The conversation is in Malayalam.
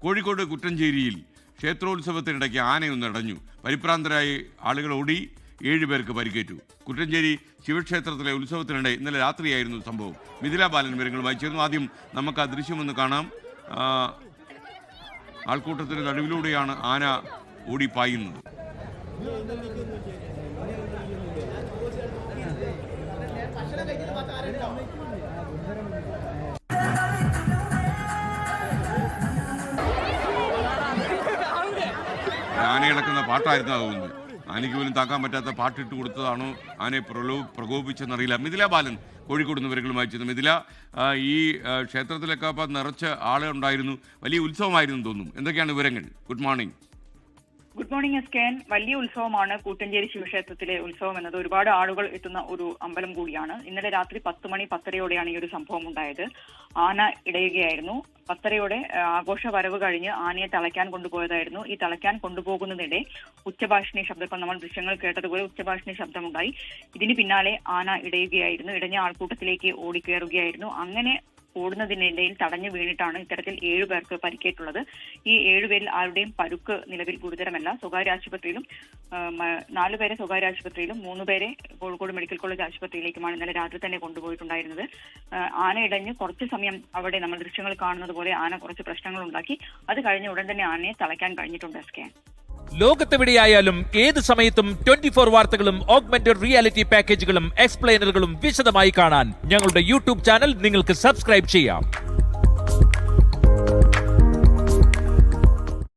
കോഴിക്കോട് കുട്ടഞ്ചേരിയിൽ ക്ഷേത്രോത്സവത്തിനിടയ്ക്ക് ആനയൊന്നടഞ്ഞു. പരിഭ്രാന്തരായ ആളുകൾ ഓടി 7 പേർക്ക് പരിക്കേറ്റു. കുട്ടഞ്ചേരി ശിവക്ഷേത്രത്തിലെ ഉത്സവത്തിനിടെ ഇന്നലെ രാത്രിയായിരുന്നു സംഭവം. മിഥില ബാലൻ വിവരങ്ങളുമായി ചേർന്നു. ആദ്യം നമുക്ക് ആ ദൃശ്യമൊന്ന് കാണാം. ആൾക്കൂട്ടത്തിന് നടുവിലൂടെയാണ് ആന ഓടിപ്പായുന്നത്. ആനയിളക്കുന്ന പാട്ടായിരുന്നു തോന്നുന്നത്. ആനയ്ക്ക് പോലും താക്കാൻ പറ്റാത്ത പാട്ടിട്ട് കൊടുത്തതാണോ ആനയെ പ്രകോപിച്ചെന്നറിയില്ല. മിഥില ബാലൻ കോഴിക്കോട് നിന്ന് വിവരങ്ങളുമായി ചെന്നു. മിഥില, ഈ ക്ഷേത്രത്തിലൊക്കെ അപ്പം നിറച്ച് ആളുകളുണ്ടായിരുന്നു, വലിയ ഉത്സവമായിരുന്നു തോന്നുന്നു. എന്തൊക്കെയാണ് വിവരങ്ങൾ? Good morning. ഗുഡ് മോർണിംഗ് എസ്കേൻ. വലിയ ഉത്സവമാണ് കൂട്ടഞ്ചേരി ശിവക്ഷേത്രത്തിലെ ഉത്സവം എന്നത്. ഒരുപാട് ആളുകൾ എത്തുന്ന ഒരു അമ്പലം കൂടിയാണ്. ഇന്നലെ രാത്രി 10 മണി 10:30യോടെയാണ് ഈ ഒരു സംഭവം ഉണ്ടായത്. ആന ഇടയുകയായിരുന്നു. 10:30യോടെ ആഘോഷ വരവ് കഴിഞ്ഞ് ആനയെ തളയ്ക്കാൻ കൊണ്ടുപോയതായിരുന്നു. ഈ തളയ്ക്കാൻ കൊണ്ടുപോകുന്നതിനിടെ ഉച്ചഭാഷിണി ശബ്ദം, ഇപ്പം നമ്മൾ ദൃശ്യങ്ങൾ കേട്ടതുപോലെ ഉച്ചഭാഷിണി ശബ്ദമുണ്ടായി. ഇതിന് പിന്നാലെ ആന ഇടയുകയായിരുന്നു. ഇടഞ്ഞ ആൾക്കൂട്ടത്തിലേക്ക് ഓടിക്കയറുകയായിരുന്നു. അങ്ങനെ ഓടുന്നതിനിടയിൽ തടഞ്ഞു വീണിട്ടാണ് ഇത്തരത്തിൽ 7 പേർക്ക് പരിക്കേറ്റുള്ളത്. ഈ 7 പേരിൽ ആരുടെയും പരുക്ക് നിലവിൽ ഗുരുതരമല്ല. സ്വകാര്യ ആശുപത്രിയിലും 4 പേരെ സ്വകാര്യ ആശുപത്രിയിലും 3 പേരെ കോഴിക്കോട് മെഡിക്കൽ കോളേജ് ആശുപത്രിയിലേക്കുമാണ് ഇന്നലെ രാത്രി തന്നെ കൊണ്ടുപോയിട്ടുണ്ടായിരുന്നത്. ആന ഇടഞ്ഞ് കുറച്ച് സമയം അവിടെ നമ്മൾ ദൃശ്യങ്ങൾ കാണുന്നത് പോലെ ആന കുറച്ച് പ്രശ്നങ്ങൾ ഉണ്ടാക്കി. അത് കഴിഞ്ഞ ഉടൻ തന്നെ ആനയെ തളയ്ക്കാൻ കഴിഞ്ഞിട്ടുണ്ട്. എസ്കേ, ലോകത്തെവിടെയായാലും ഏത് സമയത്തും 24 വാർത്തകളും ഓഗ്മെന്റഡ് റിയാലിറ്റി പാക്കേജുകളും എക്സ്പ്ലെയിനറുകളും വിശദമായി കാണാൻ ഞങ്ങളുടെ യൂട്യൂബ് ചാനൽ നിങ്ങൾക്ക് സബ്സ്ക്രൈബ് ചെയ്യാം.